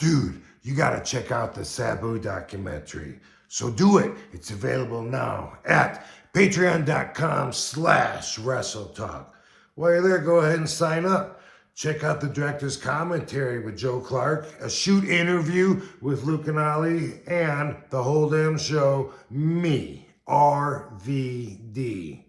Dude, you gotta check out the Sabu documentary. So do it. It's available now at patreon.com/WrestleTalk. While you're there, go ahead and sign up. Check out the director's commentary with Joe Clark, a shoot interview with Luke and Ali, and the whole damn show, me, RVD.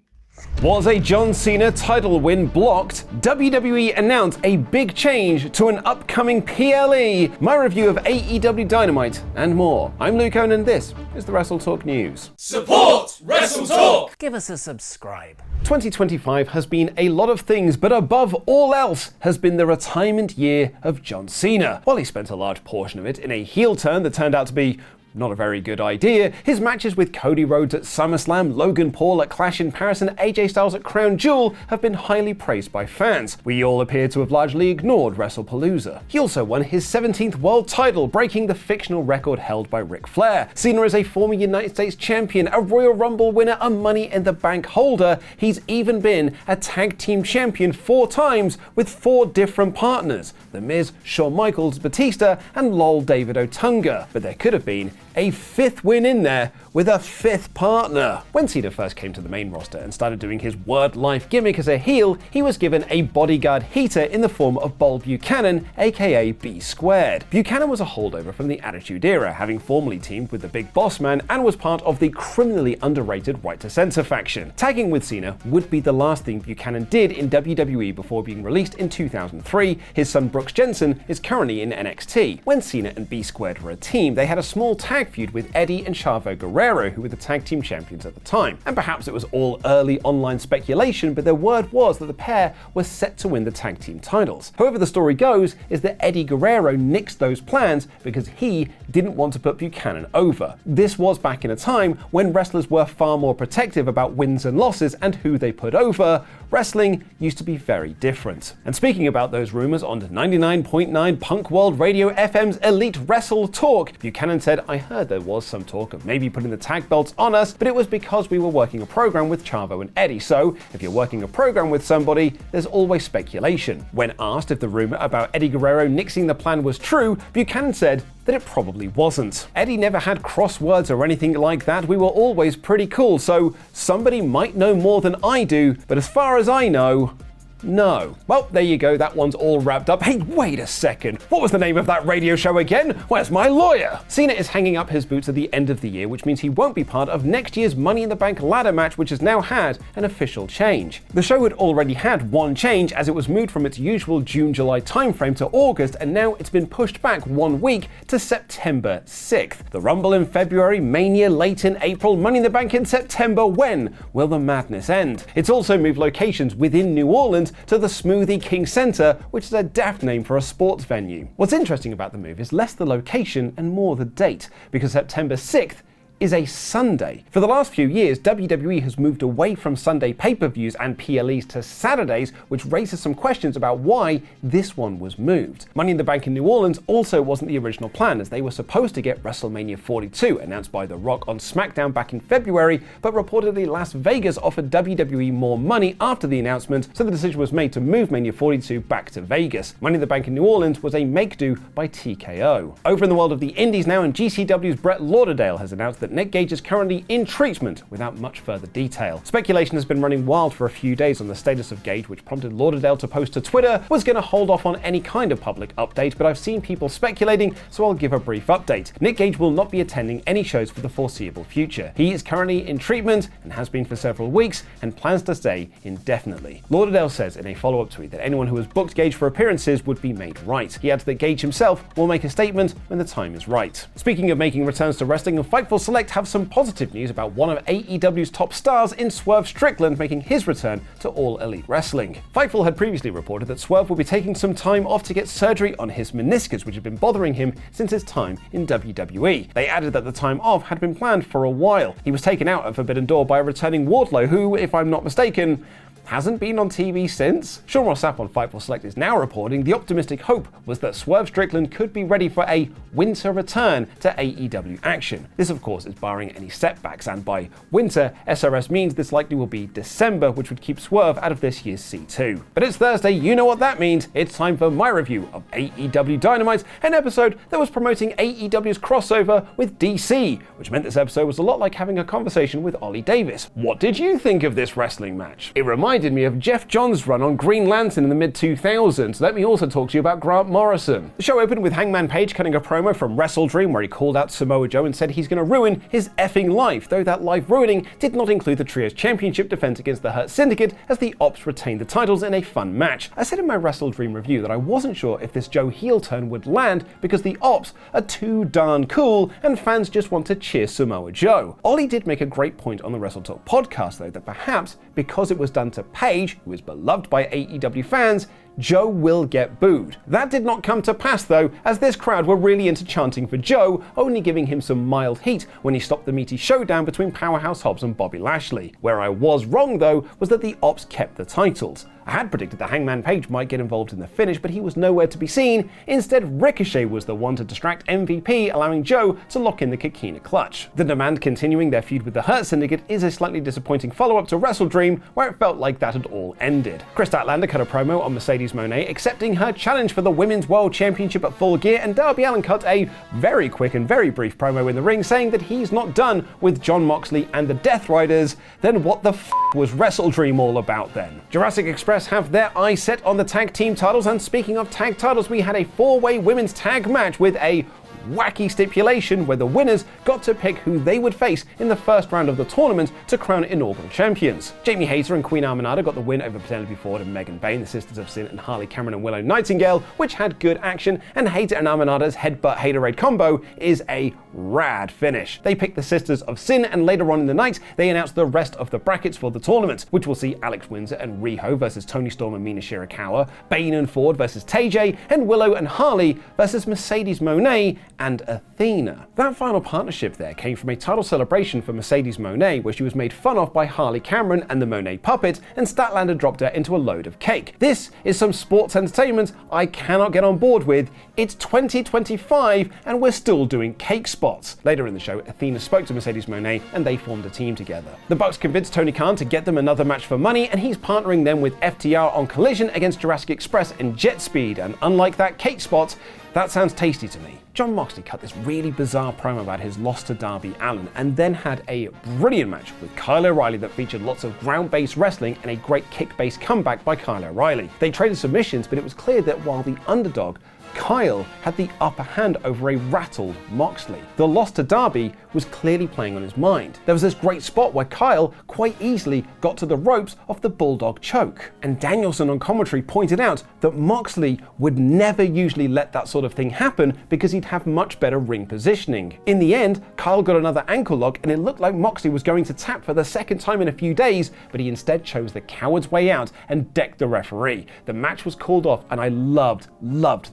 Was a John Cena title win blocked? WWE announced a big change to an upcoming PLE, my review of AEW Dynamite, and more. I'm Luke Owen and this is the WrestleTalk News. Support WrestleTalk! Give us a subscribe. 2025 has been a lot of things, but above all else has been the retirement year of John Cena. While he spent a large portion of it in a heel turn that turned out to be not a very good idea, his matches with Cody Rhodes at SummerSlam, Logan Paul at Clash in Paris, and AJ Styles at Crown Jewel have been highly praised by fans. We all appear to have largely ignored WrestlePalooza. He also won his 17th world title, breaking the fictional record held by Ric Flair. Cena is a former United States champion, a Royal Rumble winner, a Money in the Bank holder. He's even been a tag team champion 4 times with 4 different partners: The Miz, Shawn Michaels, Batista, and LOL David Otunga. But there could have been a 5th win in there with a 5th partner. When Cena first came to the main roster and started doing his word life gimmick as a heel, he was given a bodyguard heater in the form of Bull Buchanan, aka B Squared. Buchanan was a holdover from the Attitude Era, having formerly teamed with the Big Boss Man and was part of the criminally underrated Right to Censor faction. Tagging with Cena would be the last thing Buchanan did in WWE before being released in 2003. His son Brooks Jensen is currently in NXT. When Cena and B Squared were a team, they had a small tag feud with Eddie and Chavo Guerrero, who were the tag team champions at the time. And perhaps it was all early online speculation, but their word was that the pair were set to win the tag team titles. However, the story goes is that Eddie Guerrero nixed those plans because he didn't want to put Buchanan over. This was back in a time when wrestlers were far more protective about wins and losses and who they put over. Wrestling used to be very different. And speaking about those rumors on 99.9 Punk World Radio FM's Elite Wrestle Talk, Buchanan said, "I heard there was some talk of maybe putting the tag belts on us, but it was because we were working a program with Chavo and Eddie. So if you're working a program with somebody, there's always speculation." When asked if the rumor about Eddie Guerrero nixing the plan was true, Buchanan said that it probably wasn't. "Eddie never had crosswords or anything like that. We were always pretty cool, so somebody might know more than I do, but as far as I know, no." Well, there you go, that one's all wrapped up. Hey, wait a second. What was the name of that radio show again? Where's my lawyer? Cena is hanging up his boots at the end of the year, which means he won't be part of next year's Money in the Bank ladder match, which has now had an official change. The show had already had one change, as it was moved from its usual June-July timeframe to August, and now it's been pushed back 1 week to September 6th. The Rumble in February, Mania late in April, Money in the Bank in September. When will the madness end? It's also moved locations within New Orleans to the Smoothie King Center, which is a daft name for a sports venue. What's interesting about the move is less the location and more the date, because September 6th is a Sunday. For the last few years, WWE has moved away from Sunday pay-per-views and PLEs to Saturdays, which raises some questions about why this one was moved. Money in the Bank in New Orleans also wasn't the original plan, as they were supposed to get WrestleMania 42, announced by The Rock on SmackDown back in February, but reportedly Las Vegas offered WWE more money after the announcement, so the decision was made to move Mania 42 back to Vegas. Money in the Bank in New Orleans was a make-do by TKO. Over in the world of the indies now, and GCW's Brett Lauderdale has announced that Nick Gage is currently in treatment without much further detail. Speculation has been running wild for a few days on the status of Gage, which prompted Lauderdale to post to Twitter, "Was going to hold off on any kind of public update, but I've seen people speculating, so I'll give a brief update. Nick Gage will not be attending any shows for the foreseeable future. He is currently in treatment and has been for several weeks and plans to stay indefinitely." Lauderdale says in a follow-up tweet that anyone who has booked Gage for appearances would be made right. He adds that Gage himself will make a statement when the time is right. Speaking of making returns to wrestling, and Fightful Select have some positive news about one of AEW's top stars in Swerve Strickland making his return to All Elite Wrestling. Fightful had previously reported that Swerve will be taking some time off to get surgery on his meniscus, which had been bothering him since his time in WWE. They added that the time off had been planned for a while. He was taken out of Forbidden Door by a returning Wardlow who, if I'm not mistaken, hasn't been on TV since. Sean Ross Sapp on Fightful Select is now reporting the optimistic hope was that Swerve Strickland could be ready for a winter return to AEW action. This, of course, is barring any setbacks, and by winter, SRS means this likely will be December, which would keep Swerve out of this year's C2. But it's Thursday, you know what that means. It's time for my review of AEW Dynamite, an episode that was promoting AEW's crossover with DC, which meant this episode was a lot like having a conversation with Ollie Davis. What did you think of this wrestling match? It reminded me of Jeff Johns' run on Green Lantern in the mid-2000s. Let me also talk to you about Grant Morrison. The show opened with Hangman Page cutting a promo from WrestleDream where he called out Samoa Joe and said he's going to ruin his effing life, though that life ruining did not include the Trios Championship defense against the Hurt Syndicate as the Ops retained the titles in a fun match. I said in my WrestleDream review that I wasn't sure if this Joe heel turn would land because the Ops are too darn cool and fans just want to cheer Samoa Joe. Ollie did make a great point on the WrestleTalk podcast though, that perhaps because it was done to Page, who is beloved by AEW fans, Joe will get booed. That did not come to pass though, as this crowd were really into chanting for Joe, only giving him some mild heat when he stopped the meaty showdown between Powerhouse Hobbs and Bobby Lashley. Where I was wrong though, was that the Ops kept the titles. I had predicted that Hangman Page might get involved in the finish, but he was nowhere to be seen. Instead, Ricochet was the one to distract MVP, allowing Joe to lock in the Kikina clutch. The Demand continuing their feud with the Hurt Syndicate is a slightly disappointing follow-up to WrestleDream, where it felt like that had all ended. Chris Statlander cut a promo on Mercedes Moné, accepting her challenge for the Women's World Championship at Full Gear, and Darby Allin cut a very quick and very brief promo in the ring saying that he's not done with Jon Moxley and the Death Riders. Then what the was WrestleDream all about then? Jurassic Express have their eyes set on the tag team titles, and speaking of tag titles, we had a 4-way women's tag match with a wacky stipulation where the winners got to pick who they would face in the first round of the tournament to crown inaugural champions. Jamie Hayter and Queen Armada got the win over Penelope Ford and Megan Bayne, the Sisters of Sin and Harley Cameron and Willow Nightingale, which had good action, and Hayter and Armada's headbutt Haterade combo is a rad finish. They picked the Sisters of Sin, and later on in the night they announced the rest of the brackets for the tournament, which will see Alex Windsor and Riho versus Toni Storm and Mina Shirakawa, Bayne and Ford versus TJ, and Willow and Harley versus Mercedes Moné and Athena. That final partnership there came from a title celebration for Mercedes Moné, where she was made fun of by Harley Cameron and the Monet puppet, and Statlander dropped her into a load of cake. This is some sports entertainment I cannot get on board with. It's 2025 and we're still doing cake spots. Later in the show, Athena spoke to Mercedes Moné and they formed a team together. The Bucks convinced Tony Khan to get them another match for money, and he's partnering them with FTR on Collision against Jurassic Express and Jet Speed, and unlike that cake spot, that sounds tasty to me. Jon Moxley cut this really bizarre promo about his loss to Darby Allin, and then had a brilliant match with Kyle O'Reilly that featured lots of ground-based wrestling and a great kick-based comeback by Kyle O'Reilly. They traded submissions, but it was clear that while the underdog, Kyle, had the upper hand over a rattled Moxley, the loss to Darby was clearly playing on his mind. There was this great spot where Kyle quite easily got to the ropes off the Bulldog choke, and Danielson on commentary pointed out that Moxley would never usually let that sort of thing happen because he'd have much better ring positioning. In the end, Kyle got another ankle lock, and it looked like Moxley was going to tap for the second time in a few days, but he instead chose the coward's way out and decked the referee. The match was called off, and I loved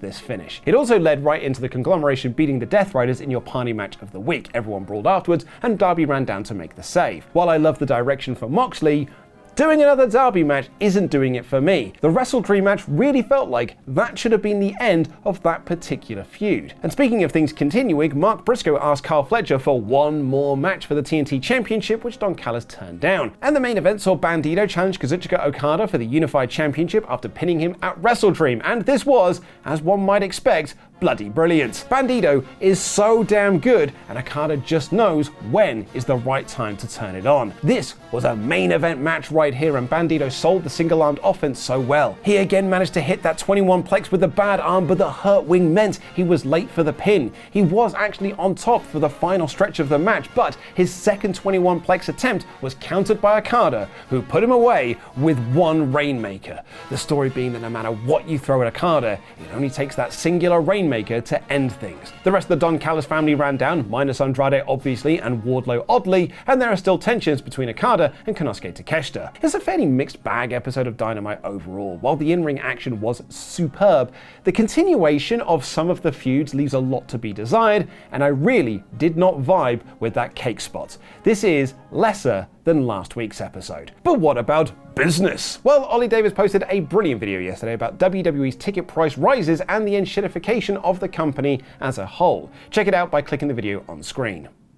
this finish. It also led right into the conglomeration beating the Death Riders in your party match of the week. Everyone brawled afterwards, and Darby ran down to make the save. While I love the direction for Moxley, doing another Darby match isn't doing it for me. The WrestleDream match really felt like that should have been the end of that particular feud. And speaking of things continuing, Mark Briscoe asked Carl Fletcher for one more match for the TNT Championship, which Don Callis turned down. And the main event saw Bandito challenge Kazuchika Okada for the Unified Championship after pinning him at WrestleDream, and this was, as one might expect, bloody brilliant. Bandito is so damn good, and Okada just knows when is the right time to turn it on. This was a main event match right here, and Bandito sold the single-armed offense so well. He again managed to hit that 21 plex with a bad arm, but the hurt wing meant he was late for the pin. He was actually on top for the final stretch of the match, but his second 21 plex attempt was countered by Okada, who put him away with one Rainmaker. The story being that no matter what you throw at Okada, it only takes that singular Rainmaker to end things. The rest of the Don Callis family ran down, minus Andrade obviously and Wardlow oddly, and there are still tensions between Okada and Konosuke Takeshita. It's a fairly mixed bag episode of Dynamite overall. While the in-ring action was superb, the continuation of some of the feuds leaves a lot to be desired, and I really did not vibe with that cake spot. This is lesser than last week's episode. But what about business? Well, Ollie Davis posted a brilliant video yesterday about WWE's ticket price rises and the enshittification of the company as a whole. Check it out by clicking the video on screen.